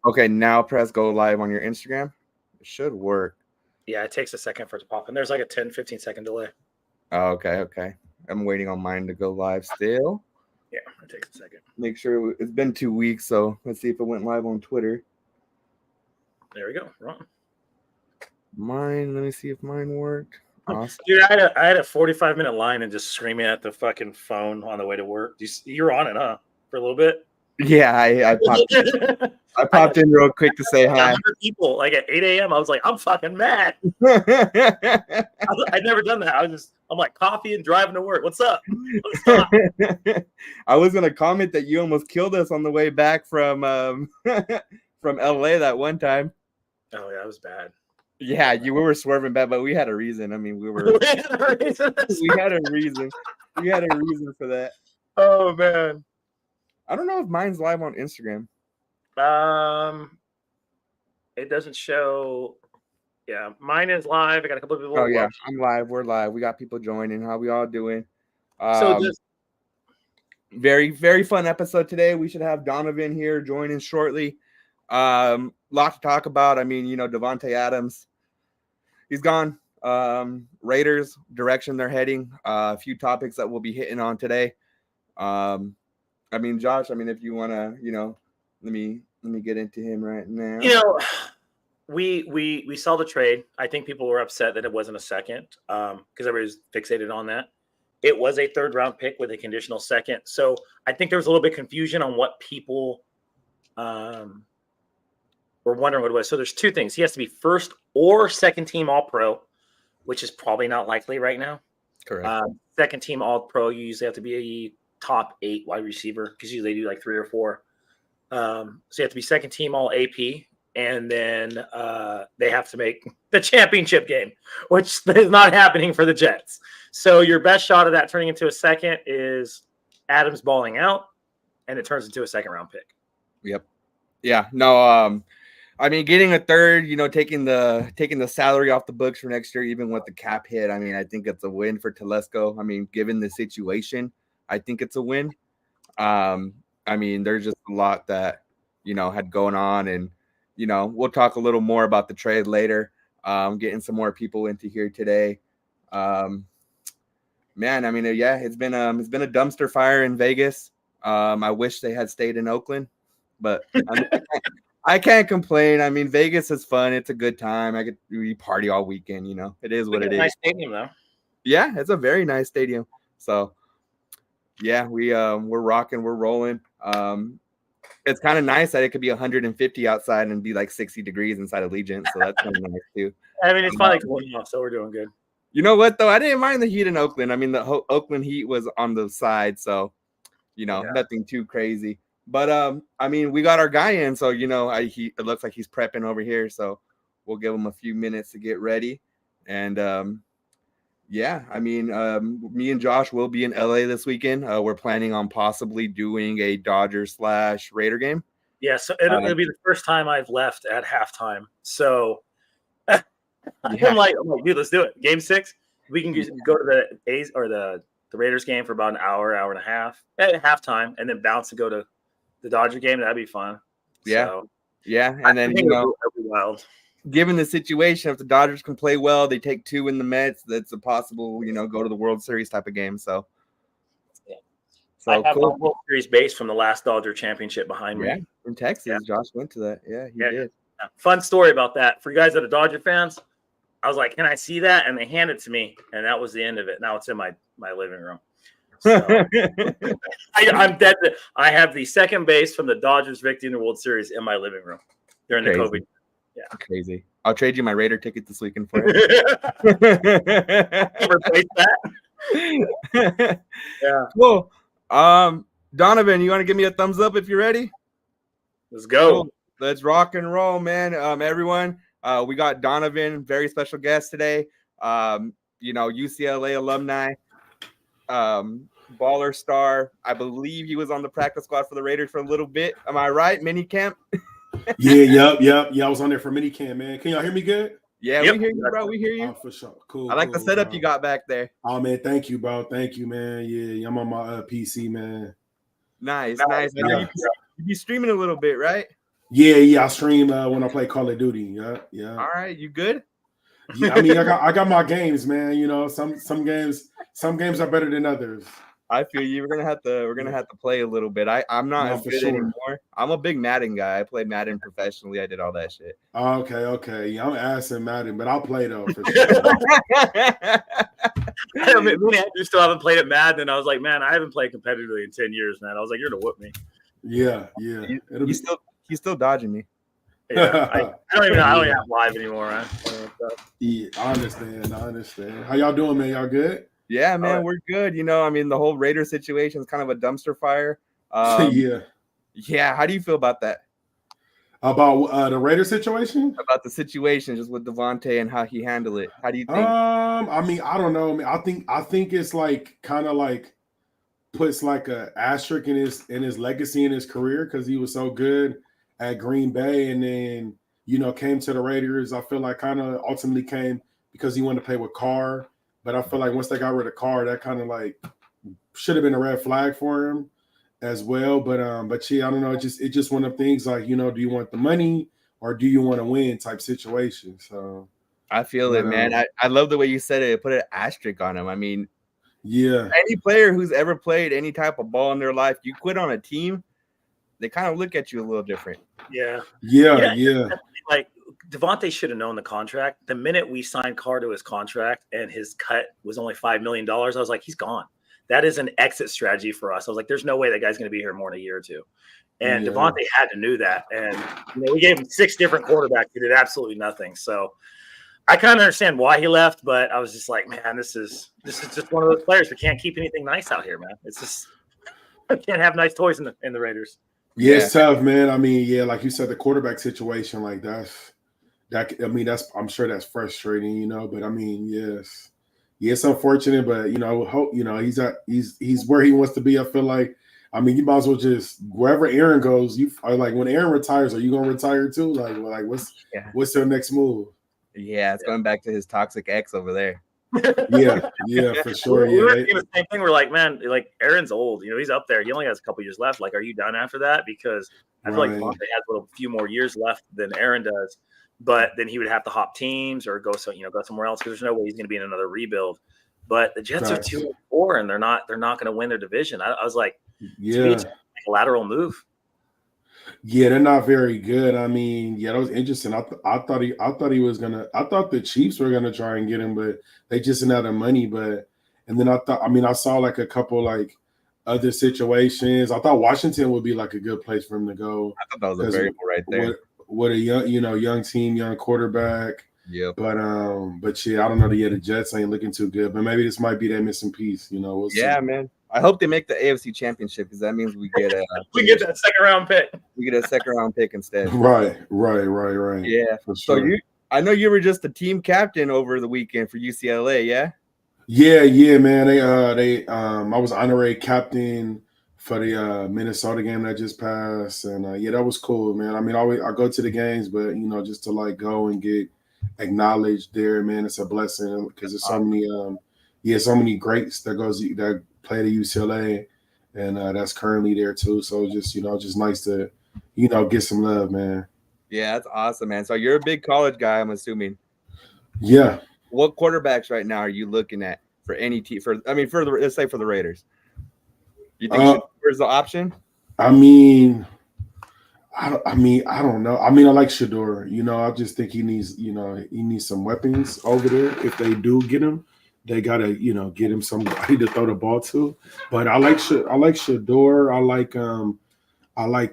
Okay, now press go live on your Instagram. It should work. Yeah, it takes a second for it to pop, and there's like a 10, 15-second delay. Oh, okay. I'm waiting on mine to go live still. Yeah, it takes a second. Make sure it's been 2 weeks, so let's see if it went live on Twitter. There we go. Wrong. Mine, let me see if mine worked. Awesome. Dude, I had a 45-minute line and just screaming at the fucking phone on the way to work. You were on it, huh? For a little bit? Yeah, I popped in real quick to say hi. 100 people, like at 8 a.m. I was like, I'm fucking mad. I'd never done that. I'm like coffee and driving to work. What's up? I was gonna comment that you almost killed us on the way back from from LA that one time. Oh yeah, it was bad. Yeah, we were swerving bad, but we had a reason. I mean, we had a reason. We had a reason for that. Oh man. I don't know if mine's live on Instagram. It doesn't show. Yeah, mine is live. I got a couple of people. Oh yeah, I'm live. We're live. We got people joining. How we all doing? Very, very fun episode today. We should have Donovan here joining shortly. Lot to talk about. I mean, Davante Adams, he's gone. Raiders direction they're heading. A few topics that we'll be hitting on today. I mean, Josh, if you want to, let me get into him right now. We saw the trade. I think people were upset that it wasn't a second because everybody's fixated on that. It was a third-round pick with a conditional second. So I think there was a little bit of confusion on what people were wondering what it was. So there's two things. He has to be first or second team All-Pro, which is probably not likely right now. Correct. Second team All-Pro, you usually have to be a top 8 wide receiver because usually they do like 3 or 4. So you have to be second team All AP, and then they have to make the championship game, which is not happening for the Jets. So your best shot of that turning into a second is Adams balling out, and it turns into a second-round pick. Yep. Yeah. No. Getting a third, taking the salary off the books for next year, even with the cap hit. I think it's a win for Telesco. Given the situation, I think it's a win. There's just a lot that, had going on, and, we'll talk a little more about the trade later. Getting some more people into here today. It's been a dumpster fire in Vegas. I wish they had stayed in Oakland, but I can't complain. Vegas is fun. It's a good time. We party all weekend, it is what it is. Nice stadium though. Yeah, it's a very nice stadium. So yeah, we're rocking, we're rolling. It's kind of nice that it could be 150 outside and be like 60 degrees inside Allegiant. So that's kind of nice too. It's finally cooling off, so we're doing good. You know what though? I didn't mind the heat in Oakland. The Oakland heat was on the side, so nothing too crazy. But we got our guy in, so it looks like he's prepping over here. So we'll give him a few minutes to get ready. And me and Josh will be in LA this weekend. We're planning on possibly doing a Dodgers/Raider game. Yeah, so it'll be the first time I've left at halftime. So I'm like, dude, let's do it. Game 6, we can go to the A's or the Raiders game for about an hour and a half at halftime, and then bounce and go to the Dodger game. That'd be fun. Yeah, so, yeah, and then wild. Given the situation, if the Dodgers can play well, they take 2 in the Mets. That's a possible, go to the World Series type of game. So, yeah. So I have a World Series base from the last Dodger championship behind me. Yeah, from Texas. Yeah. Josh went to that. Yeah, he did. Yeah. Fun story about that. For you guys that are Dodger fans, I was like, "Can I see that?" And they handed it to me, and that was the end of it. Now it's in my living room. So, I'm dead. I have the second base from the Dodgers victory in the World Series in my living room during the COVID. Yeah, crazy. I'll trade you my Raider ticket this weekend for it. Replace that. Yeah. Cool. Donovan, you want to give me a thumbs up if you're ready? Let's go. Cool. Let's rock and roll, man. Everyone, we got Donovan, very special guest today. UCLA alumni, baller star. I believe he was on the practice squad for the Raiders for a little bit. Am I right? Mini camp. Yeah. I was on there for minicamp, man. Can y'all hear me good? Yeah, we hear you, bro. We hear you. For sure. Cool. I like the setup you got back there. Oh man, thank you, bro. Thank you, man. Yeah, I'm on my PC, man. Nice. You be streaming a little bit, right? Yeah. I stream when I play Call of Duty. Yeah. All right, you good? Yeah, I mean, I got my games, man. You know, some games are better than others. I feel you. We're gonna have to play a little bit. I'm not No, as for good sure. anymore. I'm a big Madden guy. I played Madden professionally. I did all that shit. Okay. Yeah, I'm ass in Madden, but I'll play though for sure. I mean, me and Andrew still haven't played at Madden, and I was like, man, I haven't played competitively in 10 years, man. I was like, you're gonna whoop me. Yeah. He's still dodging me. Yeah, I don't even know. I don't even have live anymore, man. Yeah, I understand. How y'all doing, man? Y'all good? Yeah, man, we're good. You know, I mean, the whole Raider situation is kind of a dumpster fire. Yeah. How do you feel about that? About the Raider situation? About the situation just with Devontae and how he handled it. How do you think? I mean, I don't know. I think it's like kind of like puts like a asterisk in his legacy in his career because he was so good at Green Bay and then came to the Raiders. I feel like kind of ultimately came because he wanted to play with Carr. But I feel like once they got rid of Carr, that kind of like should have been a red flag for him as well. But yeah, I don't know. It's just one of things like, do you want the money or do you want to win type situation? So I feel it, man. I love the way you said it. Put an asterisk on him. I mean, yeah. Any player who's ever played any type of ball in their life, you quit on a team, they kind of look at you a little different. Yeah. Like Devontae should have known the contract. The minute we signed Carr to his contract and his cut was only $5 million, I was like, he's gone. That is an exit strategy for us. I was like, there's no way that guy's going to be here more than a year or two. And Devontae had to know that. And we gave him 6 different quarterbacks who did absolutely nothing. So I kind of understand why he left, but I was just like, man, this is just one of those players. We can't keep anything nice out here, man. It's just I can't have nice toys in the Raiders. Yeah, it's tough, man. I mean, yeah, like you said, the quarterback situation, like I'm sure that's frustrating, but I mean, yes, it's unfortunate, but I would hope, he's where he wants to be. I feel like, I mean, you might as well just wherever Aaron goes, you are like when Aaron retires, are you gonna retire too? Like what's their next move? Yeah, it's going back to his toxic ex over there. Yeah, for sure. We were thinking the same thing. We're like, man, like Aaron's old. He's up there. He only has a couple years left. Like, are you done after that? Because I feel like Devontae has a few more years left than Aaron does. But then he would have to hop teams or go somewhere else because there's no way he's going to be in another rebuild. But the Jets are 2-4, and they're not going to win their division. I was like, it's a lateral move. Yeah, they're not very good. I mean, that was interesting. I thought the Chiefs were gonna try and get him, but they just didn't have the money. And then I saw like a couple like other situations. I thought Washington would be like a good place for him to go. I thought that was a variable right there. What a young team, young quarterback. Yeah. But yeah, I don't know. The Jets ain't looking too good. But maybe this might be that missing piece. We'll see. Man. I hope they make the AFC Championship because that means we get that second round pick. We get a second round pick instead. Right. Yeah. For sure. So I know you were just the team captain over the weekend for UCLA, yeah? Yeah, man. I was honorary captain for the Minnesota game that just passed, and that was cool, man. I mean, I go to the games, but just to like go and get acknowledged there, man, it's a blessing because there's so many greats that play at UCLA, and that's currently there too. So just nice to get some love, man. Yeah, that's awesome, man. So you're a big college guy, I'm assuming. Yeah. What quarterbacks right now are you looking at for any team? Let's say for the Raiders. You think Shador's the option? I mean, I don't know. I mean, I like Shador. I just think he needs some weapons over there. If they do get him, they gotta get him somebody to throw the ball to. But I like Shador. I like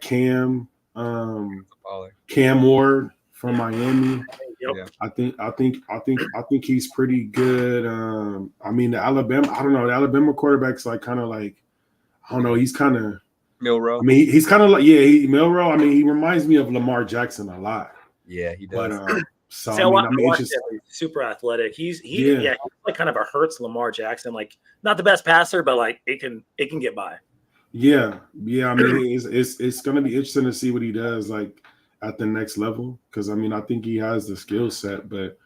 Cam Ward from Miami. Yep. I think he's pretty good. I mean, the Alabama. I don't know. The Alabama quarterback's like kind of like, I don't know. He's kind of Milrow. I mean, he's kind of like Milrow. I mean, he reminds me of Lamar Jackson a lot. Yeah, he does. But it's just super athletic. He's like kind of a Hurts Lamar Jackson. Like not the best passer, but like it can get by. Yeah. I mean, it's gonna be interesting to see what he does like at the next level because I mean I think he has the skill set, but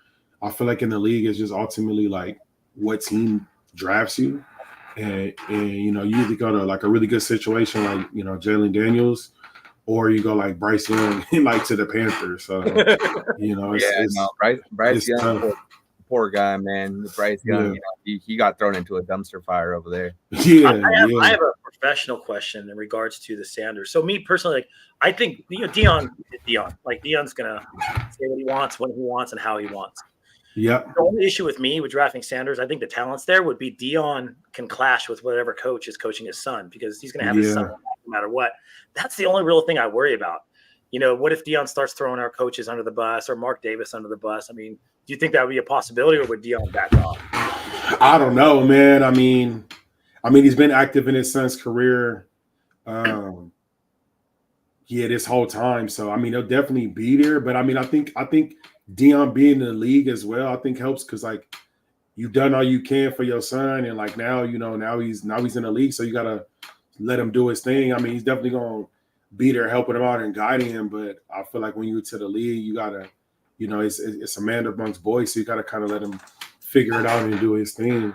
I feel like in the league it's just ultimately like what team drafts you, and you either go to like a really good situation like Jalen Daniels, or you go like Bryce Young like to the Panthers. So Bryce it's Young, tough. poor guy, man. Bryce Young, Yeah. he got thrown into a dumpster fire over there. Yeah, I have a professional question in regards to the Sanders. So me personally, like I think Dion is Dion. Like Dion's gonna say what he wants, when he wants, and how he wants. Yep. The only issue with me with drafting Sanders, I think the talents there would be Dion can clash with whatever coach is coaching his son because he's gonna have his son no matter what. That's the only real thing I worry about. What if Dion starts throwing our coaches under the bus or Mark Davis under the bus? I mean, do you think that would be a possibility, or would Dion back off? I don't know, man. I mean, he's been active in his son's career, this whole time. So I mean, he'll definitely be there. But I mean, I think Dion being in the league as well, I think helps because like you've done all you can for your son, and like now he's in the league, so you gotta let him do his thing. I mean, he's definitely gonna be there helping him out and guiding him. But I feel like when you get to the league, you gotta, it's a man amongst boys, so you gotta kind of let him figure it out and do his thing.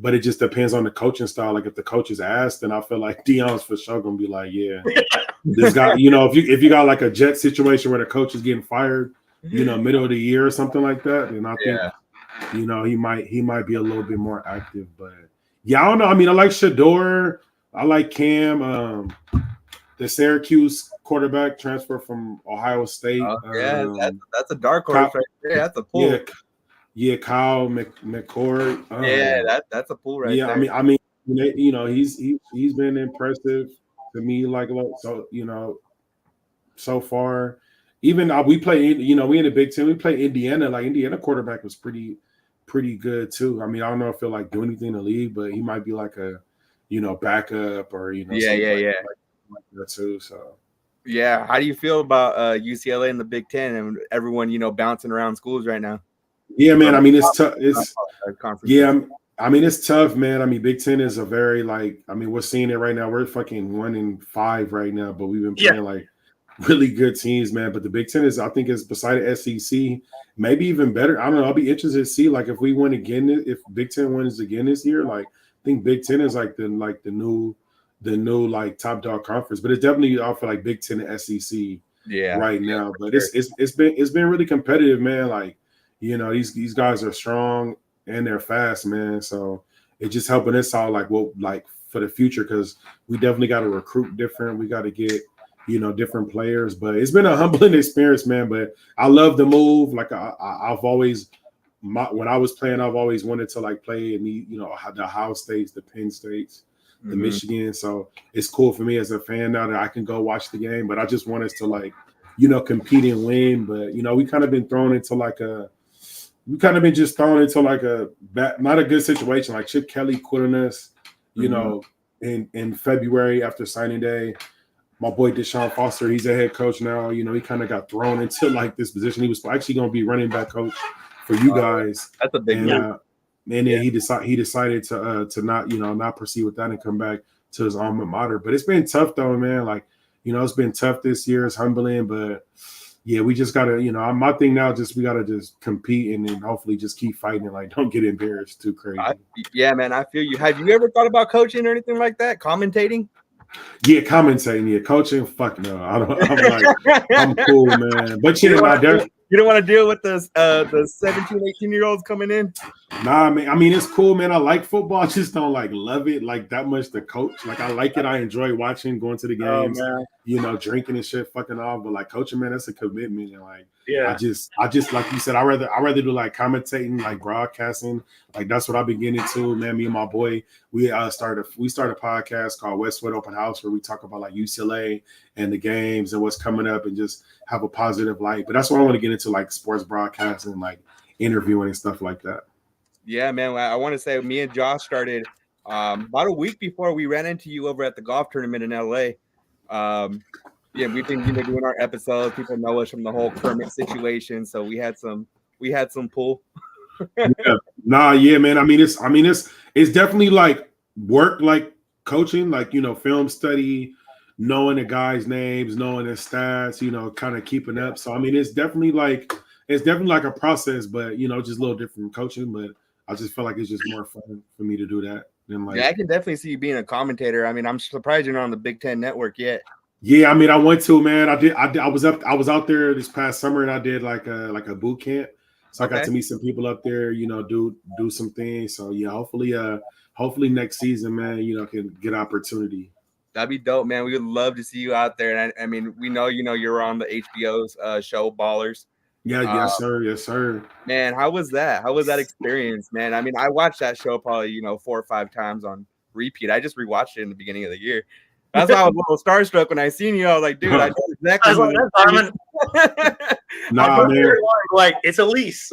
But it just depends on the coaching style. Like if the coach is asked, then I feel like Dion's for sure gonna be like, yeah, this guy. If you got like a Jet situation where the coach is getting fired, middle of the year or something like that, then I think, he might be a little bit more active. But yeah, I don't know. I mean, I like Shador. I like Cam. The Syracuse quarterback transfer from Ohio State. That's a dark horse right there. That's a pull. Yeah, Kyle McCord. That's a pull right there. I mean, he's been impressive to me. Like so far. Even we play, we in the Big Ten. We play Indiana. Like Indiana quarterback was pretty good too. I mean, I don't know if he'll like do anything in the league, but he might be like a, backup or like that too. So yeah, how do you feel about UCLA in the Big Ten and everyone bouncing around schools right now? Yeah, man. I mean, it's tough. I mean, it's tough, man. I mean, Big Ten is a very we're seeing it right now. We're fucking 1-5 right now, but we've been playing like really good teams, man. But the Big Ten I think is beside the SEC, maybe even better. I don't know. I'll be interested to see like if we win again, if Big Ten wins again this year. Like I think Big Ten is like the new like top dog conference, but it's definitely I feel like Big Ten and SEC right now. But it's been really competitive, man. Like these guys are strong and they're fast, man. So it's just helping us out like for the future because we definitely got to recruit different. We got to get different players. But it's been a humbling experience, man. But I love the move. Like I've always when I was playing, I've always wanted to like play in the the Ohio States, the Penn States, the Michigan. So it's cool for me as a fan now that I can go watch the game. But I just want us to like compete and win. But we kind of been thrown into like a not a good situation. Like Chip Kelly quitting us, in February after signing day. My boy Deshaun Foster, he's a head coach now. He kind of got thrown into like this position. He was actually going to be running back coach for you guys. That's a big move. And then he decided to not not proceed with that and come back to his alma mater. But it's been tough though, man. Like it's been tough this year. It's humbling, but. Yeah, we just gotta, my thing now is we gotta just compete and then hopefully just keep fighting and like don't get embarrassed too crazy. Yeah, man, I feel you. Have you ever thought about coaching or anything like that? Commentating? Yeah, commentating. Yeah, coaching. Fuck no. I'm cool, man. But you don't want to deal with the 17, 18-year-olds coming in? Nah, man. I mean, it's cool, man. I like football. I just don't like love it like that much to coach. Like I like it. I enjoy watching, going to the games, drinking and shit, fucking off. But like coaching, man, that's a commitment. And like I just like you said, I rather do like commentating, like broadcasting. Like that's what I've been getting into, man. Me and my boy, we started a podcast called Westwood Open House where we talk about like UCLA and the games and what's coming up and just have a positive light. But that's what I want to get into, like sports broadcasting, like interviewing and stuff like that. Yeah, man. I want to say me and Josh started about a week before we ran into you over at the golf tournament in LA. We've been doing our episodes. People know us from the whole Kermit situation, so we had some pull. Yeah, man. I mean, it's definitely like work, like coaching, like film study, knowing the guys' names, knowing their stats, kind of keeping up. So I mean, it's definitely like a process, but just a little different from coaching. But I just feel like it's just more fun for me to do that than like. Yeah, I can definitely see you being a commentator. I mean, I'm surprised you're not on the Big Ten Network yet. Yeah, I mean, I went to, man. I was out there this past summer, and I did like a boot camp. So I got Okay. to meet some people up there, do some things. So yeah, hopefully next season, man, can get opportunity. That'd be dope, man. We would love to see you out there. And I mean, we know, you're on the HBO's show Ballers. Yeah, Uh, yes, sir, yes, sir. Man, how was that? How was that experience, man? I mean, I watched that show probably, 4 or 5 times on repeat. I just rewatched it in the beginning of the year. That's why I was a little starstruck when I seen you. I was like, dude, I know I exactly was who like, this that's Donovan. is. Nah, man. Like, it's Elise.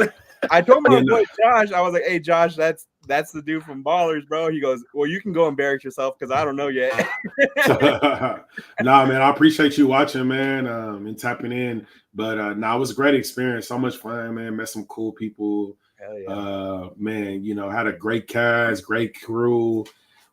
I told my Yeah, boy Josh, I was like, hey, Josh, that's the dude from Ballers, bro. He goes, well, you can go embarrass yourself because I don't know yet. nah, man, I appreciate you watching, man, and tapping in. But it was a great experience. So much fun, man. Met some cool people. Hell yeah. Man, had a great cast, great crew.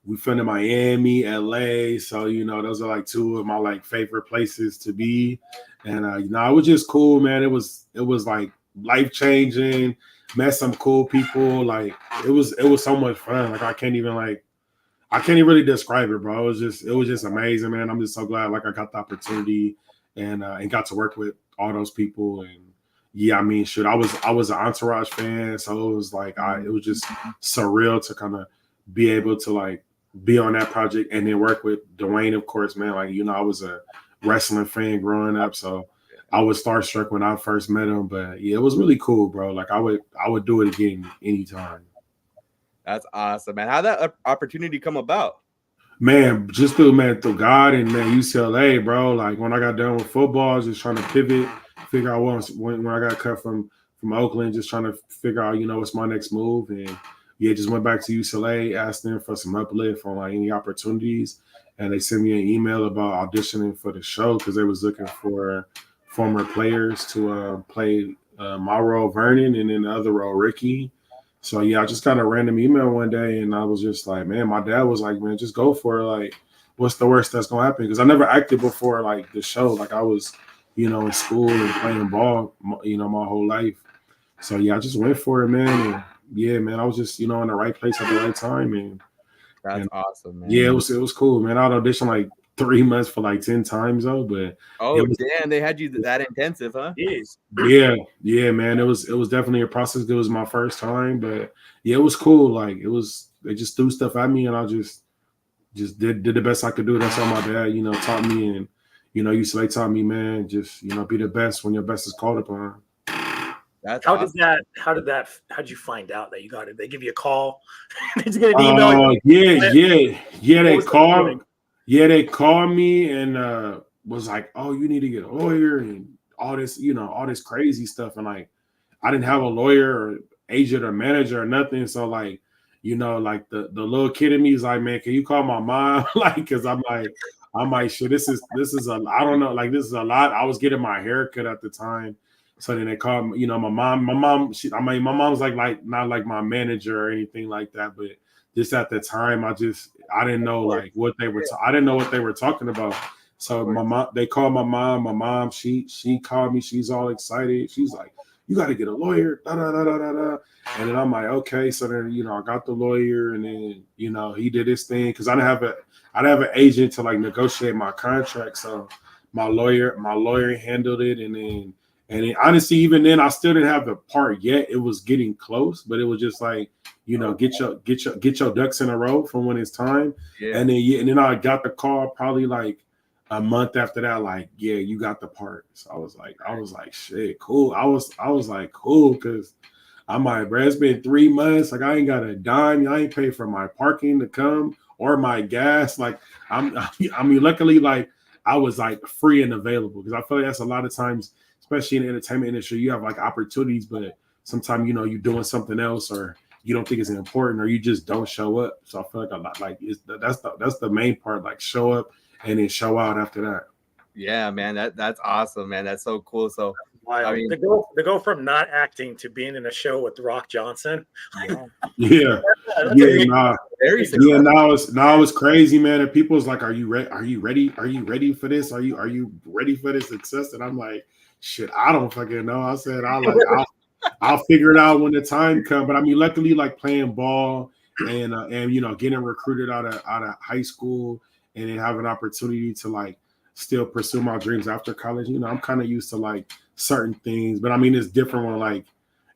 We filmed in Miami, LA. So, those are like two of my like favorite places to be. And it was just cool, man. It was like life-changing. Met some cool people. Like it was so much fun. Like I can't even really describe it, bro. It was just amazing, man. I'm just so glad like I got the opportunity and got to work with all those people. And yeah, I mean, shoot, I was an Entourage fan, so it was like it was just surreal to kind of be able to like be on that project and then work with Dwayne, of course, man. Like, I was a wrestling fan growing up, so I was starstruck when I first met him. But yeah, it was really cool, bro. Like I would do it again anytime. That's awesome, man. How'd that opportunity come about? Man, just through God and man UCLA, bro. Like when I got done with football, I was just trying to pivot, figure out when I got cut from Oakland, just trying to figure out, what's my next move. And yeah, just went back to UCLA, asked them for some uplift on like any opportunities. And they sent me an email about auditioning for the show because they was looking for former players to play my role, Vernon, and then the other role, Ricky. So yeah, I just got a random email one day, and I was just like, man, my dad was like, man, just go for it. Like, what's the worst that's gonna happen? Because I never acted before like the show. Like I was, in school and playing ball, my whole life. So yeah, I just went for it, man. And yeah, man, I was just, in the right place at the right time, That's awesome, man. yeah, it was cool, man. I'd audition like 3 months for like 10 times though, but damn, they had you that intensive, huh? Jeez. Yeah, man. It was definitely a process. It was my first time, but yeah, it was cool. Like they just threw stuff at me and I just did the best I could do. That's all my dad, taught me. And UCLA taught me, man, just be the best when your best is called upon. That's how awesome. did you find out that you got it? They give you a call? Did you get an email? Yeah, they called. Yeah, they called me and was like, "Oh, you need to get a lawyer and all this, all this crazy stuff." And like, I didn't have a lawyer or agent or manager or nothing. So like, like the little kid in me is like, "Man, can you call my mom?" Like, because I'm like, "Shit, this is I don't know, like this is a lot." I was getting my haircut at the time. So then they called me, my mom, my mom's like not like my manager or anything like that, but just at the time, I didn't know like what they were, I didn't know what they were talking about. So my mom, they called my mom, she called me, she's all excited. She's like, you got to get a lawyer, da, da, da, da, da, da. And then I'm like, okay. So then, I got the lawyer and then, he did his thing. Cause I didn't have an agent to like negotiate my contract. So my lawyer handled it. And then honestly, even then, I still didn't have the part yet. It was getting close, but it was just like, get your ducks in a row from when it's time. Yeah. And then I got the call probably like a month after that, like, yeah, you got the part. So I was like, shit, cool. I was like, cool, because I'm like, bro, it's been 3 months. Like, I ain't got a dime. I ain't paid for my parking to come or my gas. Like, I mean, luckily, like, I was like free and available because I feel like that's a lot of times, especially in the entertainment industry, you have like opportunities, but sometimes you're doing something else or you don't think it's important or you just don't show up. So I feel like a lot like that's the main part, like show up and then show out after that. Yeah, man, that's awesome, man. That's so cool. So I mean, to go from not acting to being in a show with Rock Johnson. Yeah. Now it's crazy, man. And people's like, are you ready? Are you ready? Are you ready for this? Are you ready for this success? And I'm like, shit, I don't fucking know. I said, I'll figure it out when the time comes. But I mean, luckily, like playing ball and getting recruited out of high school and then have an opportunity to like still pursue my dreams after college. You know, I'm kind of used to like certain things, but I mean, it's different when like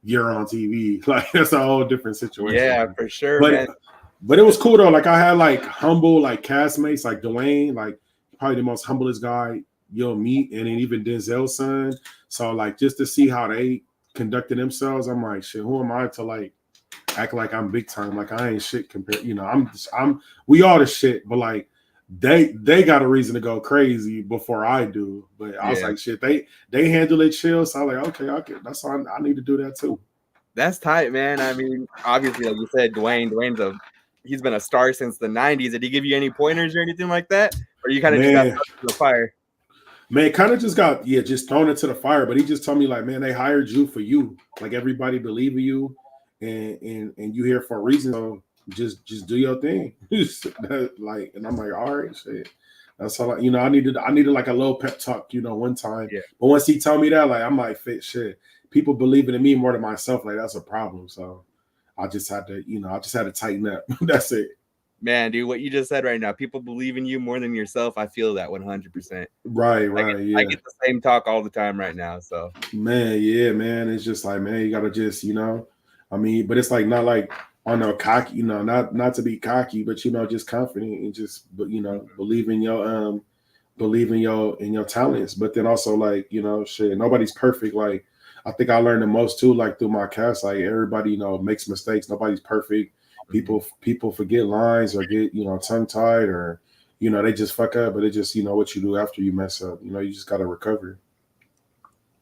you're on TV. Like that's a whole different situation. Yeah, for sure, But man. but it was cool though. Like I had like humble like castmates, like Dwayne, like probably the most humblest guy you'll meet, and then even Denzel's son. So like just to see how they conducted themselves, I'm like, shit, who am I to like act like I'm big time? Like I ain't shit compared. You know, I'm we all the shit, but like they got a reason to go crazy before I do. But I was like, shit, they handle it chill. So I'm like, okay, that's all I need to do that too. That's tight, man. I mean, obviously, like you said, Dwayne's he's been a star since the 90s. Did he give you any pointers or anything like that? Or you kind of just got thrown into the fire? Man, kind of just got just thrown into the fire. But he just told me like, man, they hired you for you. Like everybody believe in you, and you here for a reason. So just do your thing. Like, and I'm like, all right, shit. That's all. You know, I needed like a little pep talk. You know, one time. Yeah. But once he told me that, like, I'm like, fit shit. People believing in me more than myself. Like that's a problem. So I just had to tighten up. That's it. Man, dude, what you just said right now, people believe in you more than yourself. I feel that 100%. Right. I get the same talk all the time right now. So, man, yeah, man. It's just like, man, you got to just, you know, I mean, but it's like not like on a cocky, you know, not to be cocky, but, you know, just confident and just, you know, believe in your talents. But then also like, you know, shit, nobody's perfect. Like, I think I learned the most too, like through my cast, like everybody, you know, makes mistakes. Nobody's perfect. People forget lines or get, you know, tongue tied or, you know, they just fuck up, but it just, you know, what you do after you mess up, you know, you just got to recover.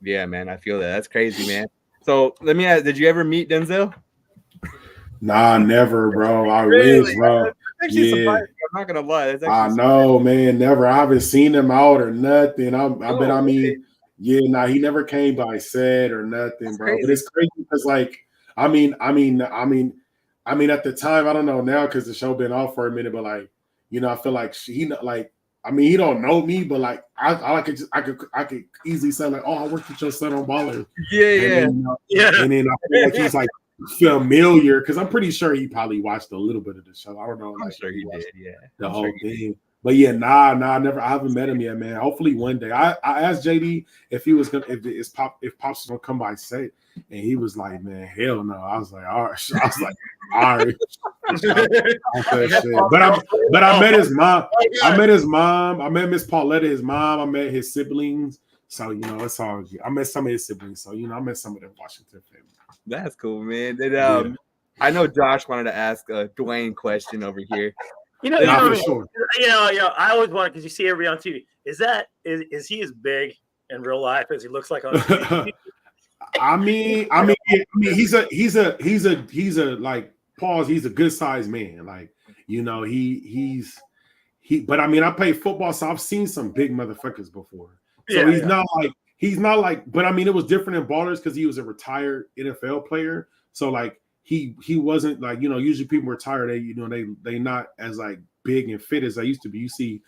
Yeah, man. I feel that. That's crazy, man. So let me ask, did you ever meet Denzel? Nah, never, bro. I wish, bro. Yeah. I'm not going to lie. I know, man. Never. I haven't seen him out or nothing. I mean, yeah, nah, he never came by set or nothing, that's bro. Crazy. But it's crazy because like, I mean, at the time, I don't know now because the show been off for a minute, but like, you know, I feel like he don't know me, but like I could easily say like, oh, I worked with your son on Baller. Yeah. And then I feel like he's like familiar because I'm pretty sure he probably watched a little bit of the show. I don't know. I'm sure he did. Yeah, the whole thing. But yeah, nah, never. I haven't met him yet, man. Hopefully one day. I asked JD if he was gonna if Pops was gonna come by set, and he was like, man, hell no. I was like, all right. I was like, all right. But I met his mom. I met his mom. I met Miss Pauletta, his mom. I met his siblings. So you know, it's all good. I met some of his siblings. So you know, I met some of the Washington family. That's cool, man. And, I know Josh wanted to ask a Dwayne question over here. You know, sure. I always want, because you see everybody on TV. Is he as big in real life as he looks like on TV? I mean, he's a like pause. He's a good sized man. Like, you know, but I mean, I played football, so I've seen some big motherfuckers before. So he's not like, but I mean, it was different in Ballers because he was a retired NFL player. So like he wasn't like, you know, usually people retire, they not as like big and fit as they used to be. You see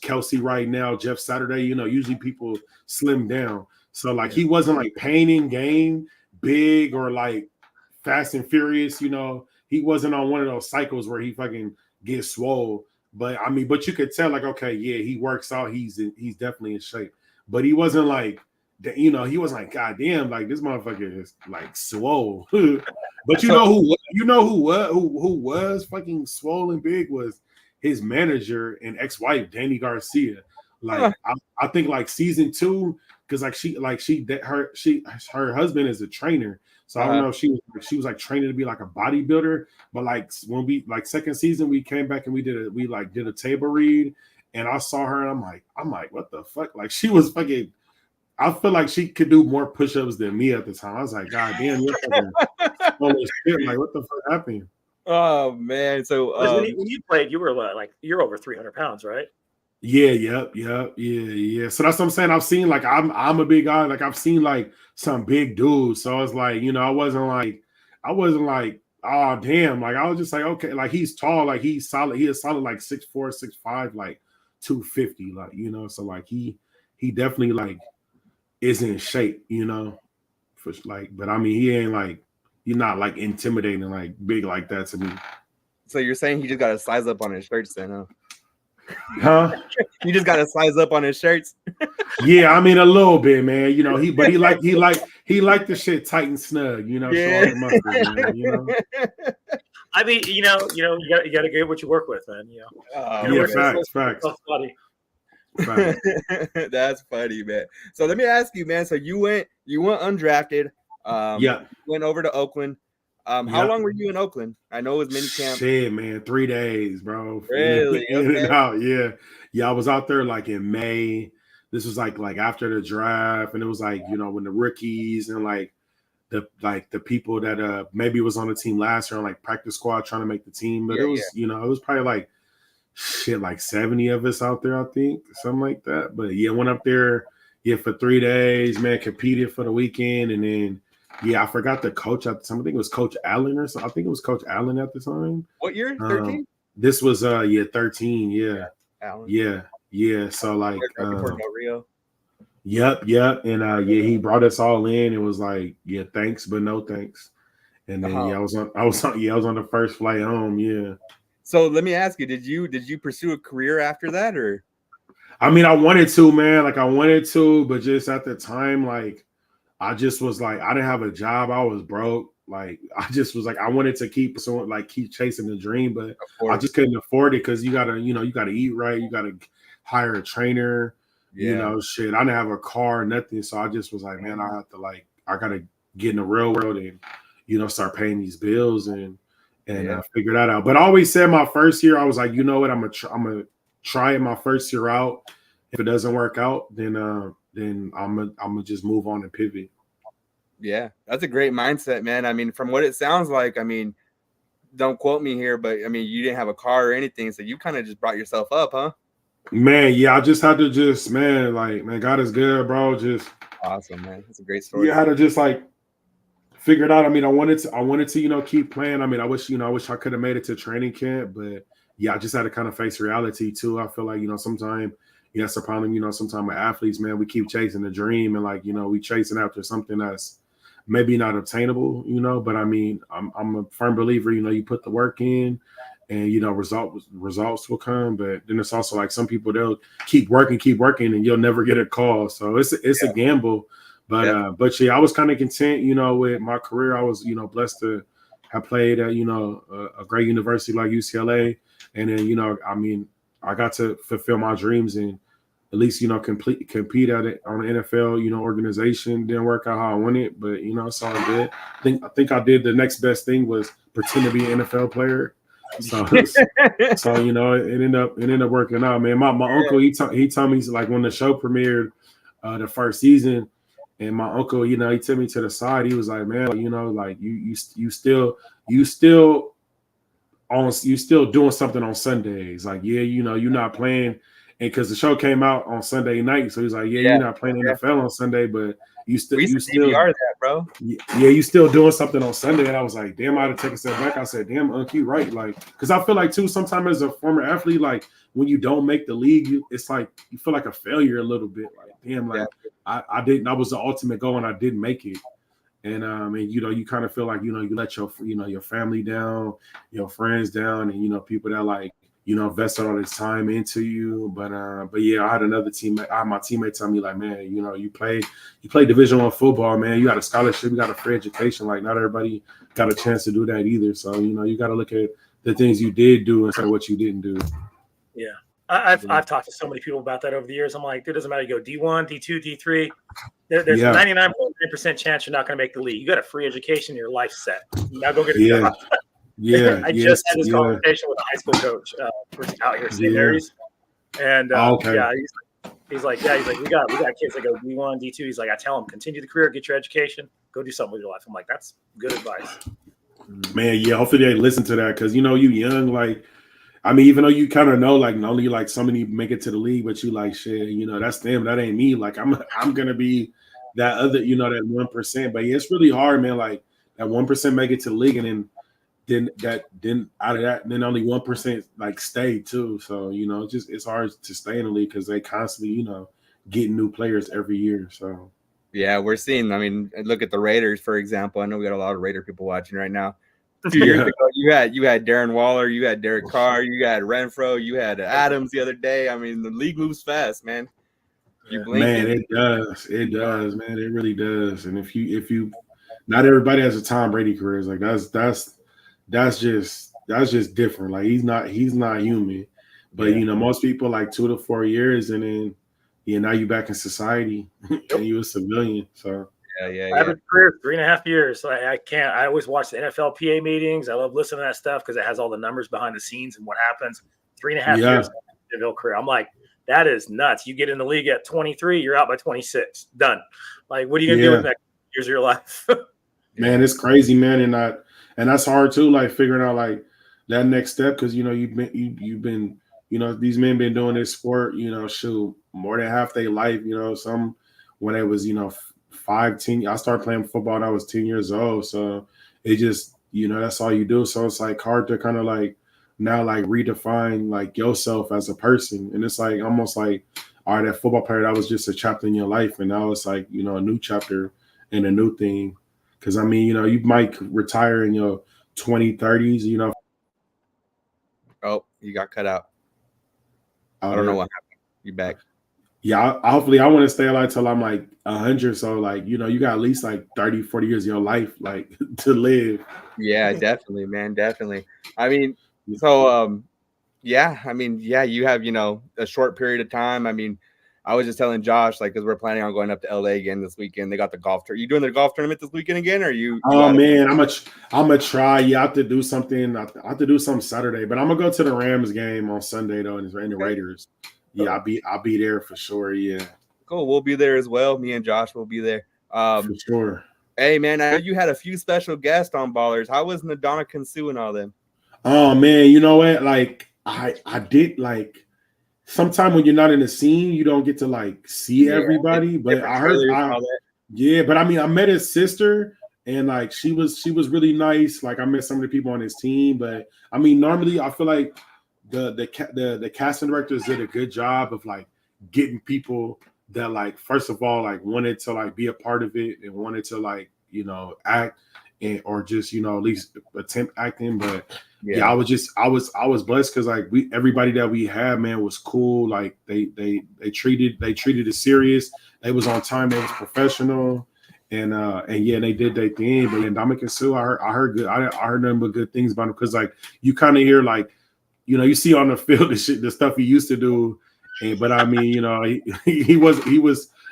Kelsey right now, Jeff Saturday, you know, usually people slim down. So like he wasn't like painting game big or like Fast and Furious, you know, he wasn't on one of those cycles where he fucking gets swole. But I mean, but you could tell like, okay, yeah, he works out. He's definitely in shape. But he wasn't like, you know, he was like, God damn, like this motherfucker is like swole. But you know who was fucking swollen big was his manager and ex-wife, Danny Garcia. Like I think like season 2, because her husband is a trainer. So I don't know if she was like training to be like a bodybuilder. But like when we like second season, we came back and we did a table read. And I saw her and I'm like, what the fuck? Like she was fucking, I feel like she could do more push-ups than me at the time. I was like, God damn, you're fucking holy shit. Like, what the fuck happened? Oh man. So when you played, you were like you're over 300 pounds, right? Yeah. So that's what I'm saying. I've seen like I'm a big guy. Like I've seen like some big dudes. So it's like, you know, I wasn't like, oh damn. Like I was just like, okay, like he's tall, like he's solid. He is solid like 6'4", 6'5", like 250, like, you know, so like he definitely like is in shape, you know, for like, but I mean, he ain't like, he's not like intimidating, like big like that to me. So you're saying he just got to size up on his shirts then, huh? Huh? You just got to size up on his shirts. Yeah, I mean a little bit, man. You know, he liked the shit tight and snug. You know, show off the muscles, man. You know. I mean, you got to get what you work with, man. Oh, Yeah, man. facts. Facts. That's funny, man. So let me ask you, man. So you went undrafted. Yeah. Went over to Oakland. How long were you in Oakland? I know it was mini camp. Shit, man, 3 days, bro. Really? In and out. Yeah. I was out there like in May. This was like after the draft, and it was like, you know, when the rookies and like the people that maybe was on the team last year on like practice squad trying to make the team. But it was, you know, it was probably like shit, like 70 of us out there, I think, something like that. But yeah, went up there, for 3 days, man, competed for the weekend, and then I forgot the coach at the time. I think it was Coach Allen or something. I think it was Coach Allen at the time. What year? 13? This was 13, Allen. Yeah. So like before Del Rio. Yep. And he brought us all in. It was like, thanks, but no thanks. And then I was on the first flight home. Yeah. So let me ask you, did you pursue a career after that, or? I mean, I wanted to, man. Like I wanted to, but just at the time, like I just was like, I didn't have a job. I was broke. Like I just was like, I wanted to keep chasing the dream, but I just couldn't afford it because you gotta eat right. You gotta hire a trainer. You know, shit. I didn't have a car, nothing. So I just was like, man, I gotta get in the real world and, you know, start paying these bills and figure that out. But I always said my first year, I was like, you know what, I'm gonna try it my first year out. If it doesn't work out, then I'm gonna just move on and pivot. Yeah, that's a great mindset, man. I mean, from what it sounds like, I mean, don't quote me here, but I mean, you didn't have a car or anything, so you kind of just brought yourself up, huh? Man, I just had to man, God is good, bro. Just awesome, man. That's a great story. I had to just figure it out. I mean, I wanted to, you know, keep playing. I mean, I wish I could have made it to training camp, but I just had to kind of face reality too. I feel like, you know, sometimes that's the problem, you know, sometimes with athletes, man, we keep chasing the dream and like, you know, we chasing after something that's maybe not obtainable, you know, but I mean, I'm a firm believer, you know, you put the work in and, you know, results will come. But then it's also like some people, they'll keep working and you'll never get a call. So it's a gamble. But I was kind of content, you know, with my career. I was, you know, blessed to have played at, you know, a great university like UCLA. And then, you know, I mean, I got to fulfill my dreams and at least, you know, compete at it on an NFL, you know, organization. Didn't work out how I wanted, but, you know, it's all good. I think I did the next best thing was pretend to be an NFL player. So you know, it ended up working out, man. My uncle, he told me, like, when the show premiered the first season, and my uncle, you know, he took me to the side. He was like, man, you know, like you still doing something on Sundays. Like, you know, you're not playing. And because the show came out on Sunday night, so he's like, you're not playing NFL on Sunday, but you still DVR that, bro. You still doing something on Sunday. And I was like, damn, I had to take a step back. I said, damn, Uncle, you right. Like, because I feel like too, sometimes as a former athlete, like when you don't make the league, it's like you feel like a failure a little bit. Like, damn, like I was the ultimate goal and I didn't make it. And you know, you kind of feel like, you know, you let your family down, your friends down, and, you know, people that like, you know, invested all this time into you. But I had another teammate. I had my teammate tell me, like, man, you know, you play Division I football, man. You got a scholarship, you got a free education. Like, not everybody got a chance to do that either. So, you know, you got to look at the things you did do instead of what you didn't do. Yeah. I've talked to so many people about that over the years. I'm like, it doesn't matter. You go D1, D2, D3. There's a 99.9% chance you're not going to make the league. You got a free education, your life's set. Now go get a job. I just had this conversation with a high school coach out here in St. Mary's, and he's like, we got kids that go D1, D2. He's like, I tell them, continue the career, get your education, go do something with your life. I'm like, that's good advice. Man, hopefully they listen to that because, you know, you young, like, I mean, even though you kind of know, like, not only like somebody make it to the league, but you like, shit, you know, that's them, that ain't me. Like, I'm gonna be that other, you know, that 1%. But it's really hard, man. Like, that 1% make it to the league, and then out of that, then only 1% like stay too. So, you know, it's hard to stay in the league because they constantly, you know, getting new players every year. So yeah, we're seeing. I mean, look at the Raiders, for example. I know we got a lot of Raider people watching right now. 2 years ago, you had Darren Waller, you had Derek Carr, you had Renfro, you had Adams the other day. I mean, the league moves fast, man. You blink, Man, it does, man. It really does. And if you, not everybody has a Tom Brady career. It's like that's just different. Like he's not human. But you know, most people like 2 to 4 years, and then now you back in society and you a civilian. So I have a career 3.5 years. So I can't. I always watch the NFL PA meetings. I love listening to that stuff because it has all the numbers behind the scenes and what happens. 3.5 years NFL career. I'm like, that is nuts. You get in the league at 23, you're out by 26. Done. Like, what are you gonna do with next years of your life? Man, it's crazy, man, and that's hard too. Like figuring out like that next step because you've been these men been doing this sport shoot more than half their life. Some when it was 5, 10. I started playing football when I was 10 years old, so it just that's all you do. So it's like hard to kind of like now like redefine like yourself as a person, and it's like almost like all right, that football player that was just a chapter in your life, and now it's like a new chapter and a new thing. Because I mean you might retire in your 20-30s. Oh, you got cut out. I don't know what happened. You back? Yeah, hopefully I want to stay alive till I'm like 100. So like you got at least like 30-40 years of your life like to live. Yeah, definitely, man, definitely. I mean, so you have a short period of time. I mean, I was just telling Josh like because we're planning on going up to LA again this weekend. They got the golf tournament. You doing the golf tournament this weekend again, or you? Oh man, I'm gonna try. Yeah, I have to do something. I have to do something Saturday, but I'm gonna go to the Rams game on Sunday though, and the Raiders. Yeah, I'll be there for sure. Yeah, cool. We'll be there as well. Me and Josh will be there. For sure. Hey man, I know you had a few special guests on Ballers. How was Nadana Kinsu and all them? Oh man, you know what? Like I did like. Sometimes when you're not in the scene, you don't get to like see everybody. But I heard, but I mean, I met his sister, and like she was really nice. Like I met some of the people on his team, but I mean, normally I feel like the casting directors did a good job of like getting people that like first of all like wanted to like be a part of it and wanted to like act and or just at least attempt acting. But I was blessed because like everybody that we had, man, was cool. Like they treated it serious. They was on time. They was professional, and they did their thing. But Dominic and Sue, I heard good. I heard nothing but good things about him because like you kind of hear like you see on the field the stuff he used to do, but I mean he was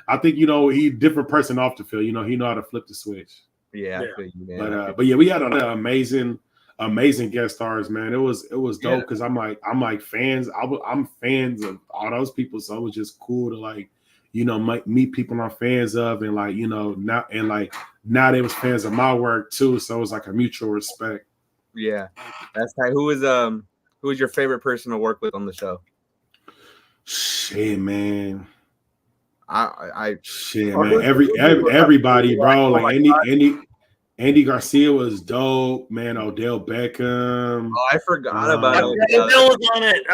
I think he different person off the field. He know how to flip the switch. Yeah. But yeah, we had an amazing guest stars, man. It was dope because I'm like fans. I'm fans of all those people, so it was just cool to like meet people I'm fans of, and like now they was fans of my work too, so it was like a mutual respect. Yeah, that's tight. Who was your favorite person to work with on the show? Shit, man. Shit, man. Everybody, bro. Like Andy Garcia was dope, man. Odell Beckham. Oh, I forgot about it. Odell was on it.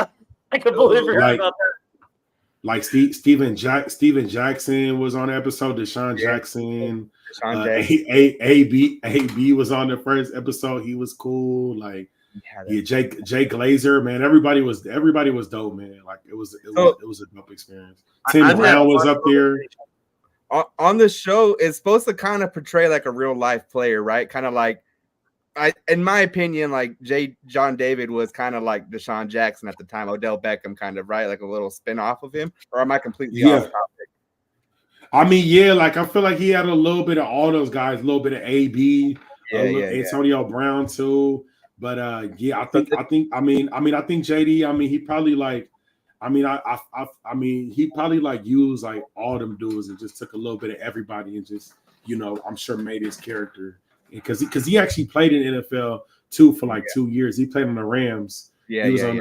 I completely forgot about that. Like Steven Jackson was on the episode. Deshaun Jackson. AB was on the first episode. He was cool. Like Jay Glazer, man. Everybody was dope, man. Like it was a dope experience. Tim Brown was up there. On the show, it's supposed to kind of portray like a real life player, right? Kind of like, in my opinion, like John David was kind of like Deshaun Jackson at the time, Odell Beckham, kind of, right? Like a little spin off of him, or am I completely off topic? I mean, like I feel like he had a little bit of all those guys, a little bit of AB, Antonio Brown too. But I think JD. I mean, he probably like. I mean, he probably like used like all them dudes and just took a little bit of everybody and just I'm sure made his character because he actually played in NFL too for like 2 years. He played on the Rams. He was on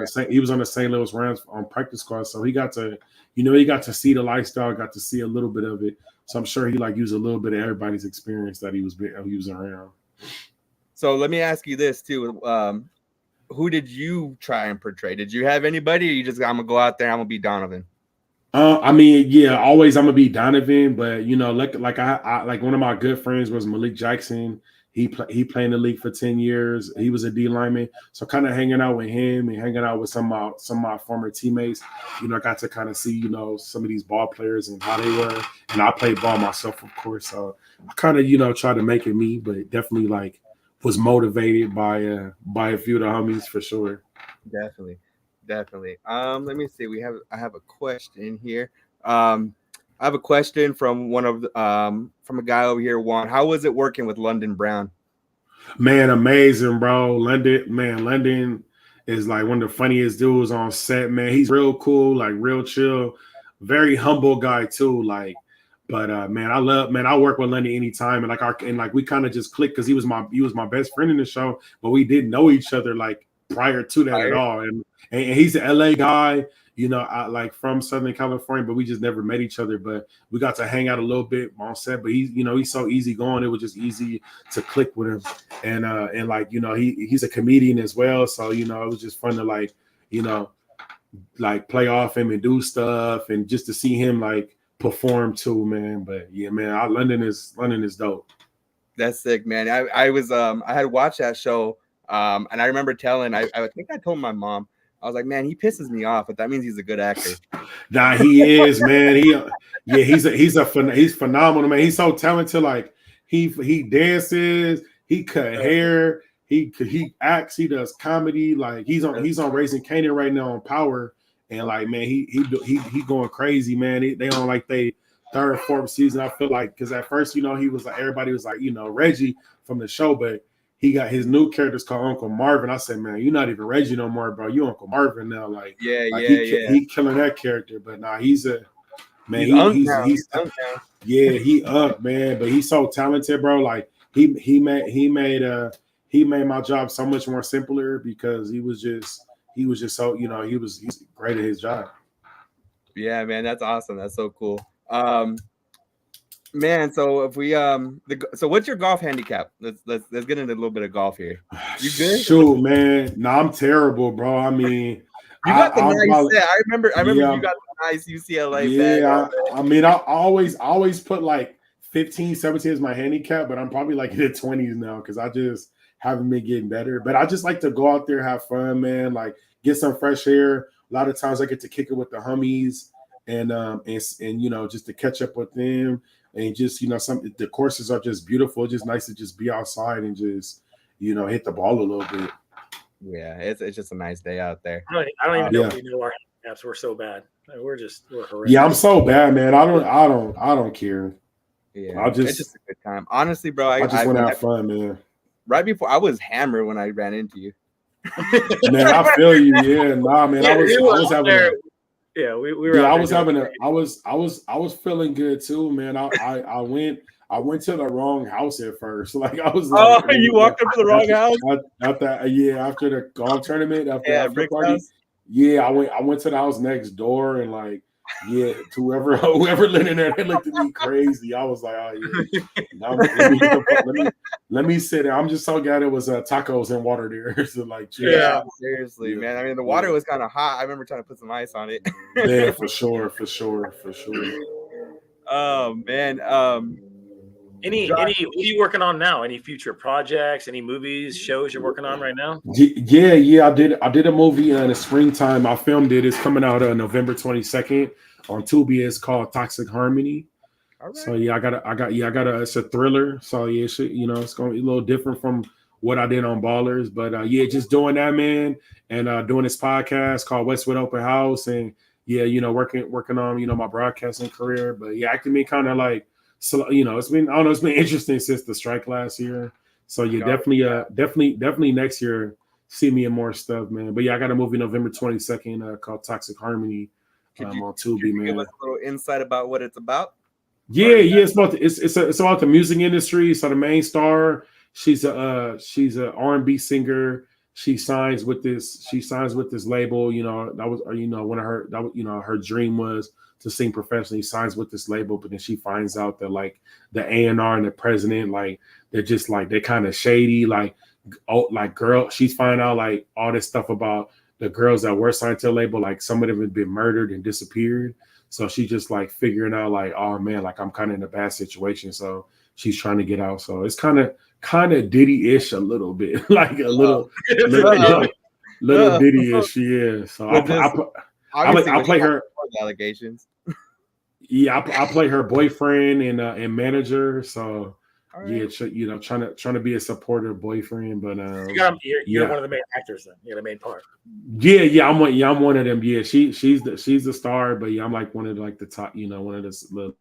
the St. Louis Rams on practice squad, so he got to see the lifestyle, got to see a little bit of it. So I'm sure he like used a little bit of everybody's experience that he was around. So let me ask you this too. Who did you try and portray? Did you have anybody, or you just I'm gonna go out there, I'm gonna be Donovan? I mean, yeah, always I'm gonna be Donovan, but like I like one of my good friends was Malik Jackson. He played in the league for 10 years. He was a D lineman. So kind of hanging out with him and hanging out with some of my former teammates, I got to kind of see, some of these ball players and how they were. And I played ball myself, of course. So I kind of, tried to make it me, but definitely like was motivated by a few of the homies for sure. Definitely. Let me see. I have a question here. I have a question from from a guy over here, Juan. How was it working with London Brown? Man, amazing, bro. London is like one of the funniest dudes on set, man. He's real cool, like real chill, very humble guy too. Like, but I work with London anytime, and we kind of just clicked because he was my best friend in the show, but we didn't know each other like prior to that at all. And he's an LA guy. I like from Southern California, but we just never met each other. But we got to hang out a little bit on set. But he's so easy going. It was just easy to click with him. And he's a comedian as well. So, it was just fun to like play off him and do stuff and just to see him like perform too, man. But yeah, man, London is dope. That's sick, man. I had watched that show. And I remember I think I told my mom, I was like, man, he pisses me off, but that means he's a good actor. Nah, he is, man. He's phenomenal, man. He's so talented. Like he dances, he cut hair, he acts, he does comedy. Like he's on Raising Kanan right now on Power, and like man, he going crazy, man. They on like they third, fourth season. I feel like because at first, he was like everybody was like Reggie from the show, but he got his new characters called Uncle Marvin. I said, man, you're not even Reggie no more, bro. You Uncle Marvin now. Like, he killing that character. But nah, he's a man. He's he up, man. But he's so talented, bro. Like he made my job so much more simpler because he was just so he's great at his job. Yeah, man, that's awesome. That's so cool. Man, so if we so what's your golf handicap? Let's get into a little bit of golf here. You good? Shoot, man. No, I'm terrible, bro. I mean, you got the nice set. I remember you got the nice UCLA set. I always put like 15, 17 as my handicap, but I'm probably like in the 20s now because I just haven't been getting better. But I just like to go out there, have fun, man. Like get some fresh air. A lot of times I get to kick it with the homies and just to catch up with them. And just the courses are just beautiful. It's just nice to just be outside and just hit the ball a little bit. Yeah, it's just a nice day out there. I don't even know if we know our handicaps. We're so bad. We're horrendous. Yeah, I'm so bad, man. I don't care. Yeah, it's just a good time. Honestly, bro, I just want to have fun, man. Right before I was hammered when I ran into you. Man, I feel you. Yeah, nah, man. I was having. Yeah, we were. Yeah, I was feeling good too, man. I went to the wrong house at first. Like I was like, oh, you walked up to the wrong house? After the golf tournament, after Rick's party. House? Yeah, I went to the house next door and like to whoever lived in there, they looked at me crazy. I was like, oh yeah. Let me sit there. I'm just so glad it was tacos and water there. So like, yeah, seriously, man. I mean, the water was kind of hot. I remember trying to put some ice on it. Yeah, for sure. Oh man. What are you working on now? Any future projects? Any movies, shows you're working on right now? Yeah. I did a movie in the springtime. I filmed it. It's coming out November 22nd on Tubi. It's called Toxic Harmony. All right. So yeah, I got it's a thriller. So yeah, it's going to be a little different from what I did on Ballers, but just doing that, man, and doing this podcast called Westwood Open House, and working on my broadcasting career. But yeah, acting me kind of like. So it's been interesting since the strike last year. So yeah, definitely next year see me in more stuff, man. But yeah, I got a movie November 22nd called Toxic Harmony on Tubi, man. Give us a little insight about what it's about. Yeah, it's about the music industry. So the main star, she's a R&B singer. She signs with this label. That was one of her her dream was to sing professionally. Signs with this label, but then she finds out that like the A&R and the president, like they're just like they're kind of shady. She's finding out like all this stuff about the girls that were signed to the label, like some of them have been murdered and disappeared. So she just like figuring out like, oh man, like I'm kind of in a bad situation. So she's trying to get out. So it's kind of Diddy-ish a little bit, like a little Uh-oh. Diddy-ish. Yeah. So But just obviously I play her. allegations. Yeah, I play her boyfriend and manager. So All yeah, right. trying to be a supportive boyfriend, but You're one of the main actors then. You're the main part. yeah, I'm one of them. Yeah, she's the star, but yeah, I'm like one of like the top, one of the.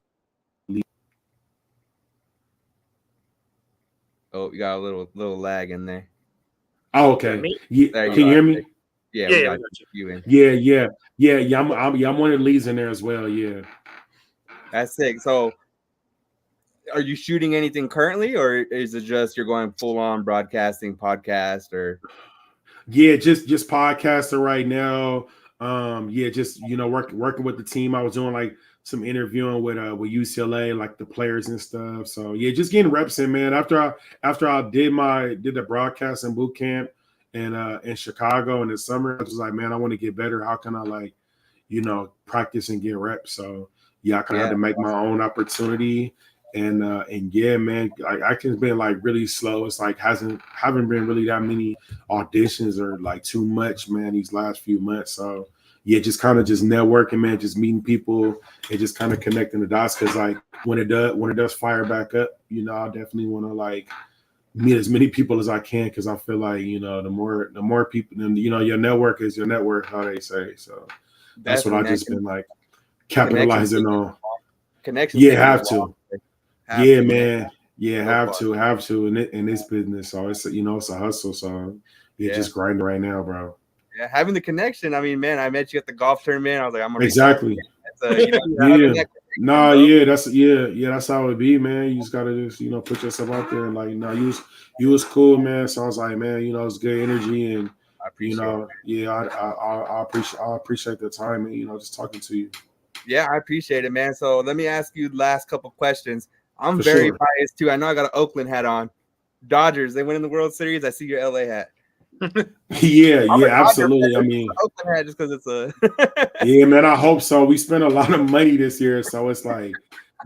Oh, you got a little lag in there. Oh, okay. Me? Yeah, There can you hear me? Yeah, Yeah, we we got got you. you in. Yeah. I'm one of the leads in there as well. Yeah. That's sick. So, are you shooting anything currently, or is it just you're going full on broadcasting podcast or? Yeah, just podcasting right now. Yeah, just working with the team. I was doing like some interviewing with UCLA, like the players and stuff. So yeah, just getting reps in, man. After I did the broadcasting boot camp in Chicago in the summer, I was like, man, I want to get better. How can I like, practice and get reps? So yeah, I kind of had to make my own opportunity. And yeah, man, I can been like really slow. It's like haven't been really that many auditions or like too much, man, these last few months. So yeah, just kind of just networking, man, just meeting people and just kind of connecting the dots. Cause like when it does fire back up, I definitely want to like meet as many people as I can. Cause I feel like, the more people, then, your network is your network, how they say. So that's what I just been like capitalizing on. Connection. Yeah, have to. Yeah, man. Man. Yeah, have to in this business. So it's it's a hustle. So yeah, just grinding right now, bro. Yeah, having the connection. I mean, man, I met you at the golf tournament. I was like, I'm gonna exactly. Yeah. That's how it be, man. You just gotta just put yourself out there and like you was cool, man. So I was like, man, it's good energy and I appreciate it. I appreciate the time and just talking to you. Yeah, I appreciate it, man. So let me ask you the last couple questions. I'm For very sure. biased too. I know I got an Oakland hat on. Dodgers, they win in the World Series. I see your LA hat. Yeah, absolutely. I mean, Oakland hat just because it's a yeah, man. I hope so. We spent a lot of money this year, so it's like,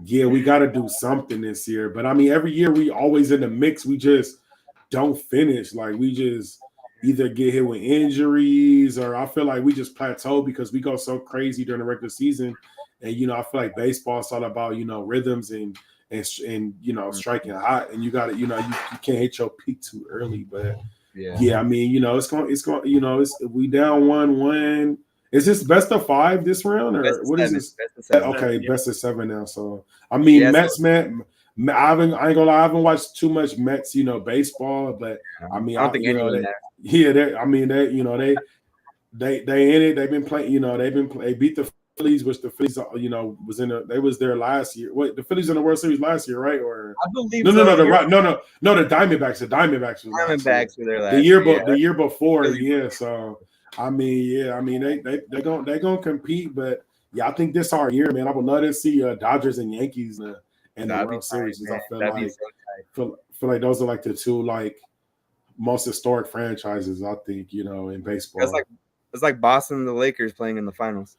yeah, we got to do something this year. But I mean, every year we always in the mix. We just don't finish. Like we just either get hit with injuries, or I feel like we just plateau because we go so crazy during the regular season. And I feel like baseball is all about rhythms and striking hot, and you got to you can't hit your peak too early. But yeah, I mean it's going it's we down 1-1. Is this best of 5 this round or what is this? Okay, best of 7 now. So I mean Mets, man. I ain't gonna lie, I haven't watched too much Mets, baseball, but I mean, I don't think anyone there. Yeah, they in it. They've been playing, they beat the Phillies, which the Phillies, they was there last year. Wait, the Phillies in the World Series last year, right? Or I believe no, the Diamondbacks. The Diamondbacks were there last year. The year before, yeah. So I mean, they're gonna compete, but yeah, I think this our year, man. I would love to see Dodgers and Yankees in the World Series. I feel like those are like the two like most historic franchises, I think, in baseball. It's like Boston and the Lakers playing in the finals.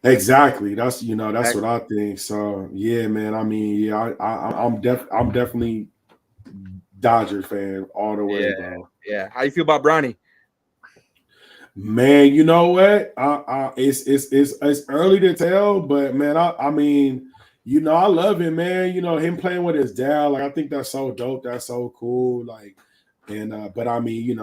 Exactly. That's what I think. So yeah, man. I mean, yeah, I'm definitely Dodger fan all the way, bro. Yeah. How you feel about Bronny? Man, you know what? It's early to tell, but man, I mean, I love him, man. Him playing with his dad, like I think that's so dope. That's so cool. Like, and but I mean,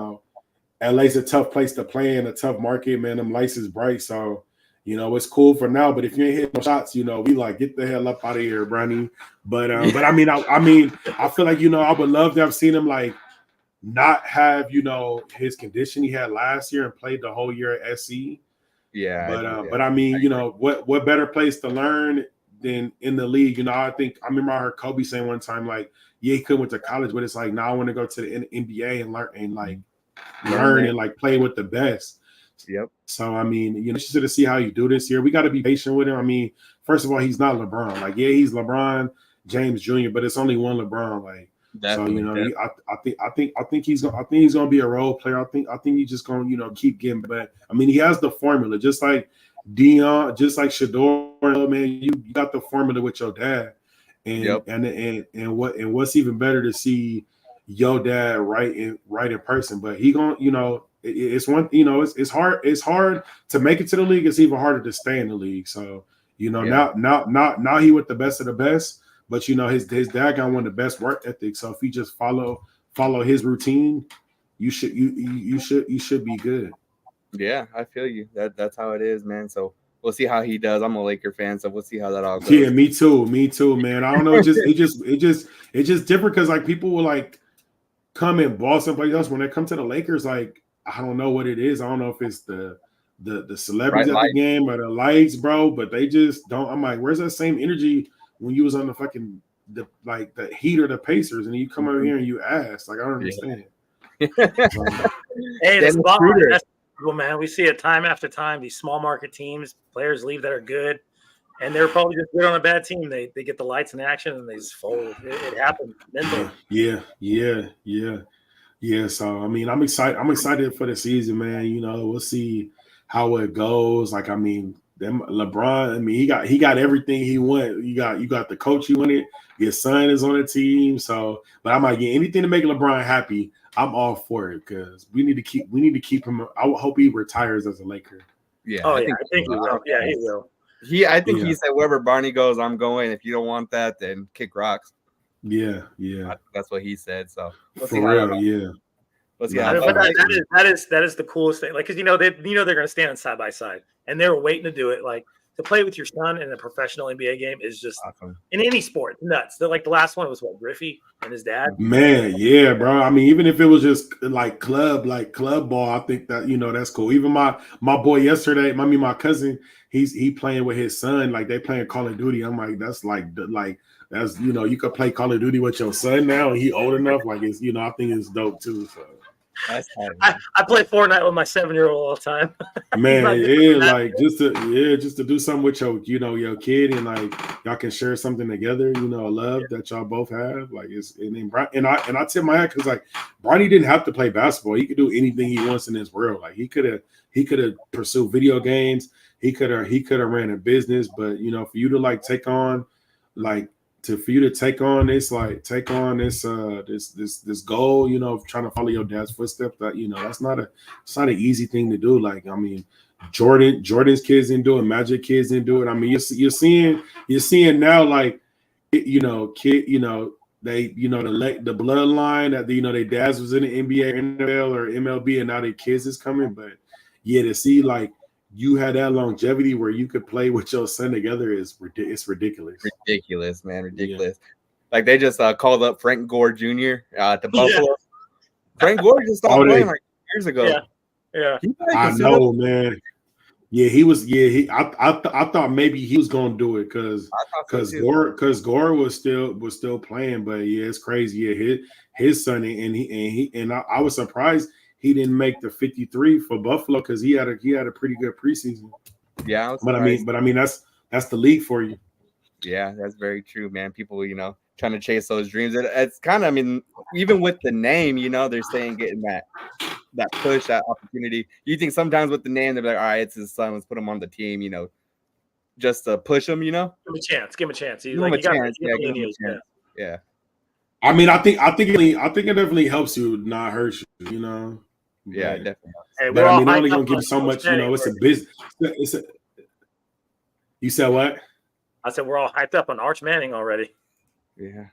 LA's a tough place to play in, a tough market, man. Them lights is bright, so it's cool for now. But if you ain't hitting no shots, we like get the hell up out of here, Bronny. But I mean, I feel like I would love to have seen him like not have his condition he had last year and played the whole year at SC. Yeah, but I mean, what better place to learn than in the league? I remember I heard Kobe saying one time like, yeah, he could went to college, but it's like now I want to go to the NBA and learn and like learn and like play with the best. Yep. So I mean, just to see how you do this year, we got to be patient with him. I mean, first of all, he's not LeBron. Like, yeah, he's LeBron James Jr., but it's only one LeBron. Like, definitely. So I think he's gonna be a role player. I think he's just gonna keep getting. But I mean, he has the formula, just like Dion, just like Shador, man, you got the formula with your dad. And what's even better to see your dad right in person. But he gonna, it's one, it's hard to make it to the league. It's even harder to stay in the league. So, now he with the best of the best. But his dad got one of the best work ethics. So if he just follow his routine, you should be good. Yeah, I feel you. That's how it is, man. So we'll see how he does. I'm a Laker fan, so we'll see how that all goes. Yeah, me too, man. I don't know. It just different because like people will like come and ball somebody else when they come to the Lakers. Like I don't know what it is. I don't know if it's the celebrities at the game or the lights, bro. But they just don't. I'm like, where's that same energy when you was on the fucking the Heat or the Pacers, and you come over here and you ask? Like I don't understand. Hey, that's cool, man. We see it time after time. These small market teams, players leave that are good, and they're probably just good on a bad team. They get the lights in action and they just fold. It happens. Yeah. So I mean, I'm excited for the season, man. We'll see how it goes. Like I mean, LeBron. I mean, he got everything he wanted. You got the coach you wanted. Your son is on the team. So, but I might get anything to make LeBron happy. I'm all for it because we need to keep him. I hope he retires as a Laker. Yeah. I think he will. Yeah, he will. I think he said wherever Barney goes, I'm going. If you don't want that, then kick rocks. Yeah. That's what he said. So let's for real, yeah. Let's see but that is the coolest thing. Like, because they're going to stand side by side, and they were waiting to do it. Like to play with your son in a professional NBA game is just awesome. In any sport, nuts. They're like the last one was Griffey and his dad. Man, yeah, bro. I mean, even if it was just like club ball, I think that that's cool. Even my boy yesterday, my cousin, he playing with his son. Like they playing Call of Duty. I'm like, that's that's you could play Call of Duty with your son now, and he old enough. Like it's I think it's dope too. So. I play Fortnite with my 7-year-old all the time. Man, like just to do something with your kid and like y'all can share something together. A love that y'all both have. Like and I tip my hat because like Bronny didn't have to play basketball. He could do anything he wants in this world. Like he could have pursued video games. He could have ran a business. But for you to like take on this this goal, of trying to follow your dad's footsteps, that that's not an easy thing to do. Like I mean, Jordan's kids didn't do it, Magic kids didn't do it. I mean, you're seeing now like they the bloodline that their dads was in the NBA, NFL, or MLB, and now their kids is coming. But yeah, to see like you had that longevity where you could play with your son together it's ridiculous. Ridiculous, man. Ridiculous. Yeah. Like they just called up Frank Gore Jr. To Buffalo. Yeah. Frank Gore just stopped playing like years ago. Yeah. I know, man. Yeah, he was. Yeah, I thought maybe he was gonna do it because Gore was still playing. But yeah, it's crazy. Yeah, his son and I was surprised he didn't make the 53 for Buffalo because he had a pretty good preseason. Yeah, but I mean that's the league for you. Yeah, that's very true, man. People, trying to chase those dreams. It's kind of, I mean, even with the name, they're saying getting that push, that opportunity. You think sometimes with the name, they're like, all right, it's his son, let's put him on the team, just to push him, Give him a chance. Give him a chance. Give him a chance. Yeah. I mean, I think it definitely helps you, not hurt you, Yeah, definitely. Hey, but I mean, they're only gonna give you so much, it's a business. You said what? I said we're all hyped up on Arch Manning already. Yeah.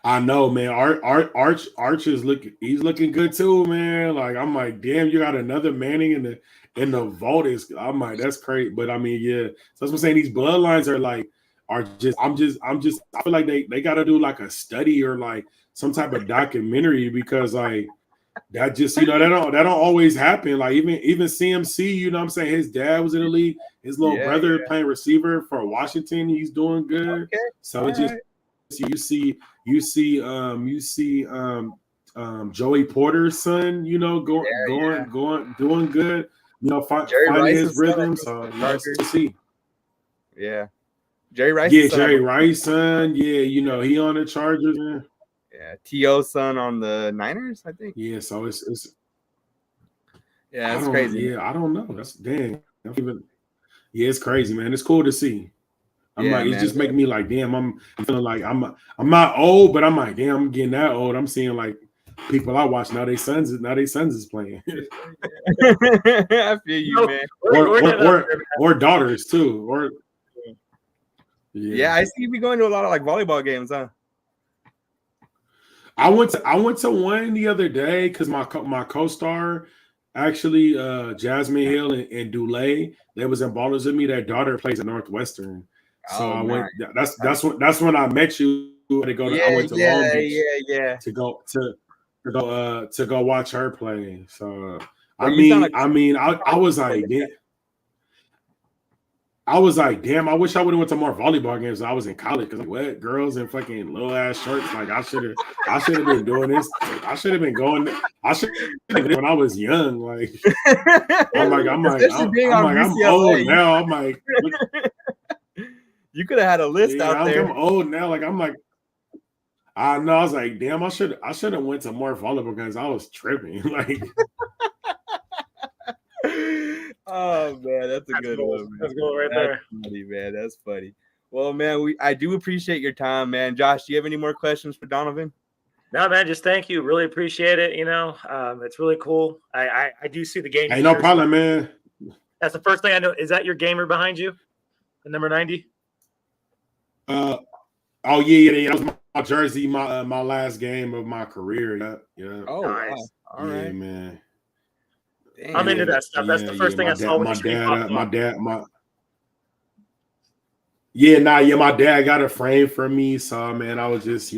I know, man. Arch is looking good too, man. Like I'm like, damn, you got another Manning in the vault. I'm like, that's crazy. But I mean, yeah. So that's what I'm saying. These bloodlines are just I feel like they gotta do like a study or like some type of documentary because like that just that don't always happen. Like even CMC, what I'm saying, his dad was in the league, his little brother playing receiver for Washington, he's doing good. Okay. So it's just you see Joey Porter's son, doing good, finding his rhythm. So to see. Yeah. Jerry Rice. Yeah, Jerry Rice, son. Yeah, he on the Chargers. Man. Yeah, T.O.'s son on the Niners, I think. Yeah, so it's yeah, it's crazy. Yeah, I don't know. That's dang. Yeah, it's crazy, man. It's cool to see. I'm Yeah, like, it's man. just making me like, damn, I'm feeling like I'm not old, but I'm like, damn, I'm getting that old. I'm seeing like people I watch now, their sons is playing. I feel you, man. or daughters too. Or Yeah, I see you be going to a lot of like volleyball games, huh? I went to one the other day because my co-star actually Jasmine Hill and Dulé, they was in ballers with me. Their daughter plays at Northwestern. So Oh, I nice. went. That's when I met you. I went to Long Beach yeah. to go watch her play. So Well, you sound like I was like, damn, I wish I would have went to more volleyball games when I was in college. Because like, what, girls in fucking little ass shirts? Like I should have been doing this. I should have been going. I should have been when I was young. Like I'm old now. I'm like, you could have had a list out there. I'm old now. Like I'm like, I know. I was like, damn, I should have went to more volleyball games. I was tripping. Like. Oh man, that's a good one. Man. That's cool right there. Funny, man. That's funny. Well, man, I do appreciate your time, man. Josh, do you have any more questions for Donovan? No, man, just thank you. Really appreciate it. You know, it's really cool. I do see the game. Hey, no problem, man. That's the first thing I know. Is that your gamer behind you? The number 90? Oh yeah. That was my jersey, my last game of my career. Yeah. Oh, nice. Wow. All right, man. Damn. I'm into that stuff. That's the first thing I saw when my dad got a frame for me. So man, I was just,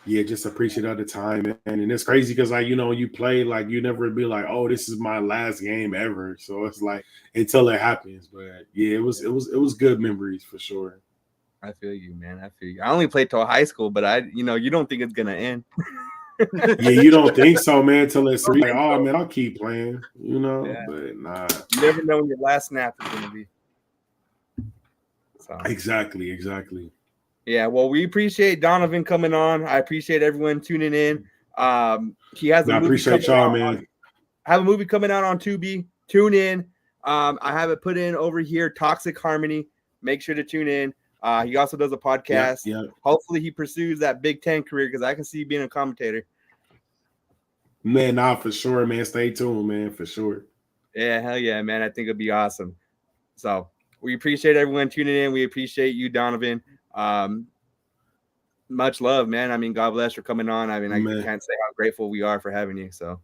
just appreciative of the time, man. And it's crazy because like, when you play, like you never be like, oh, this is my last game ever. So it's like until it happens. But yeah, it was good memories for sure. I feel you, man. I feel you. I only played till high school, but you don't think it's gonna end. Yeah, you don't think so, man, until it's like, oh man, I'll keep playing, Yeah. But nah. You never know when your last snap is gonna be. So Exactly. Yeah, well, we appreciate Donovan coming on. I appreciate everyone tuning in. He has I appreciate y'all, man. I have a movie coming out on Tubi. Tune in. I have it put in over here, Toxic Harmony. Make sure to tune in. He also does a podcast. Yeah. Hopefully he pursues that Big Ten career because I can see being a commentator. Man, nah, for sure, man. Stay tuned, man, for sure. Yeah, hell yeah, man. I think it'd be awesome. So we appreciate everyone tuning in. We appreciate you, Donovan. Much love, man. I mean, God bless for coming on. I mean, I can't say how grateful we are for having you. So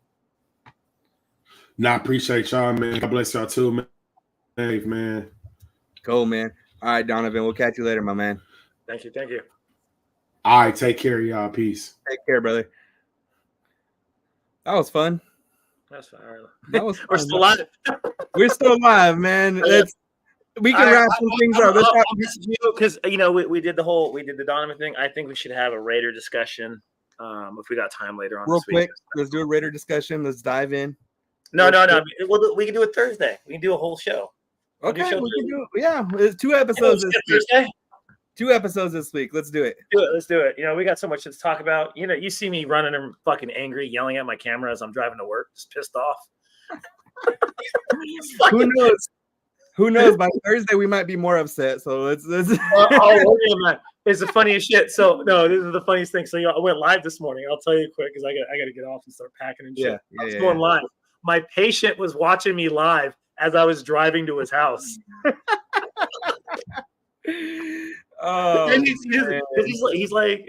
I appreciate y'all, man. God bless y'all too, man. Hey, man. Cool, man. All right, Donovan. We'll catch you later, my man. Thank you. All right, take care, y'all. Peace. Take care, brother. That was fun. That's fine. That was fun. We're still alive. We're still alive, man. We can wrap some things up. Because we did the Donovan thing. I think we should have a Raider discussion if we got time later on. Real this quick, week. let's do a Raider discussion. Let's dive in. No. We can do it Thursday. We can do a whole show. Okay, we can do it. Yeah, it's 2 episodes this week. Thursday. 2 episodes this week. Let's do it. Let's do it. We got so much to talk about. You see me running and fucking angry, yelling at my camera as I'm driving to work, just pissed off. Who knows? Who knows? By Thursday we might be more upset. So let's. It's the funniest shit. So no, this is the funniest thing. So I went live this morning. I'll tell you quick because I got to get off and start packing and shit. I was going live. My patient was watching me live as I was driving to his house. Oh, he's like,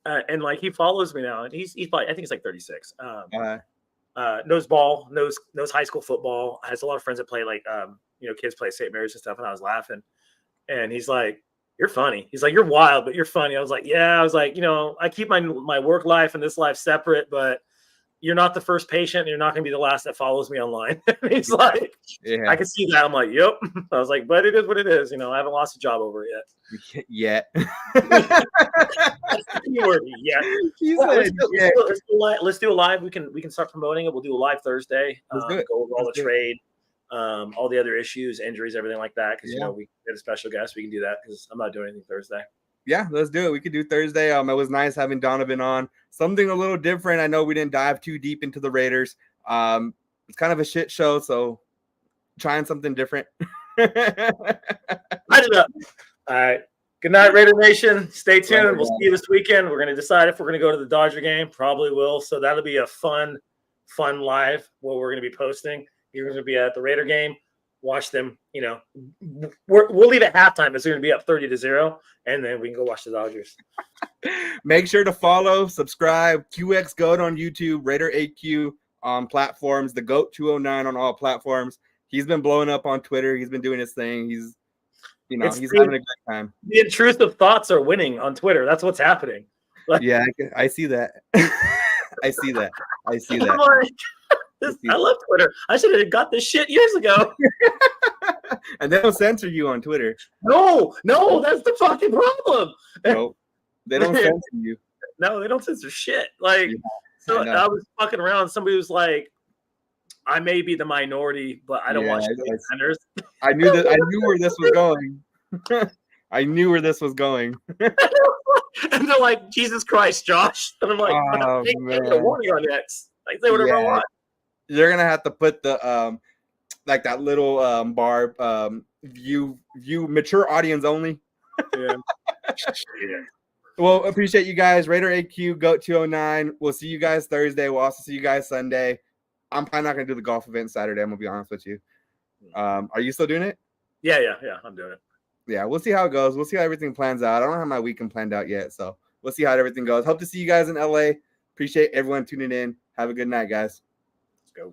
and like he follows me now, and he's probably, I think he's like 36. Knows ball, knows high school football. Has a lot of friends that play like kids play St. Mary's and stuff. And I was laughing, and he's like, "You're funny." He's like, "You're wild, but you're funny." I was like, "Yeah." I was like, I keep my work life and this life separate, but you're not the first patient. And you're not going to be the last that follows me online. He's like, I can see that. I'm like, yep. I was like, but it is what it is. I haven't lost a job over it yet. Keyword, yeah. Let's do a live. We can start promoting it. We'll do a live Thursday. Go over all the trade, all the other issues, injuries, everything like that. Because we get a special guest. We can do that because I'm not doing anything Thursday. Yeah, let's do it. We could do Thursday. It was nice having Donovan on. Something a little different. I know we didn't dive too deep into the Raiders. It's kind of a shit show, so trying something different. Light it up. All right. Good night, Raider Nation. Stay tuned. We'll see you this weekend. We're going to decide if we're going to go to the Dodger game. Probably will. So that'll be a fun live what we're going to be posting. You're going to be at the Raider game. Watch them. We'll leave at halftime. It's going to be up 30-0, and then we can go watch the Dodgers. Make sure to follow, subscribe, QX Goat on YouTube, Raider AQ on platforms, the Goat 209 on all platforms. He's been blowing up on Twitter. He's been doing his thing. He's having a good time. The intrusive thoughts are winning on Twitter. That's what's happening. Yeah, I see that. I see that. I'm like, I love Twitter. I should have got this shit years ago. And they don't censor you on Twitter. No, that's the fucking problem. No, they don't censor you. No, they don't censor shit. Like, so I was fucking around. Somebody was like, I may be the minority, but I don't watch Defenders. I knew where this was going. I knew where this was going. And they're like, Jesus Christ, Josh. And I'm like, take a warning on X. Like, say whatever I want. You're gonna have to put the like that little bar view mature audience only. Yeah. Well, appreciate you guys. Raider AQ, Goat 209. We'll see you guys Thursday. We'll also see you guys Sunday. I'm probably not gonna do the golf event Saturday. I'm gonna be honest with you. Are you still doing it? Yeah. I'm doing it. Yeah, we'll see how it goes. We'll see how everything plans out. I don't have my weekend planned out yet, so we'll see how everything goes. Hope to see you guys in LA. Appreciate everyone tuning in. Have a good night, guys. Let's go.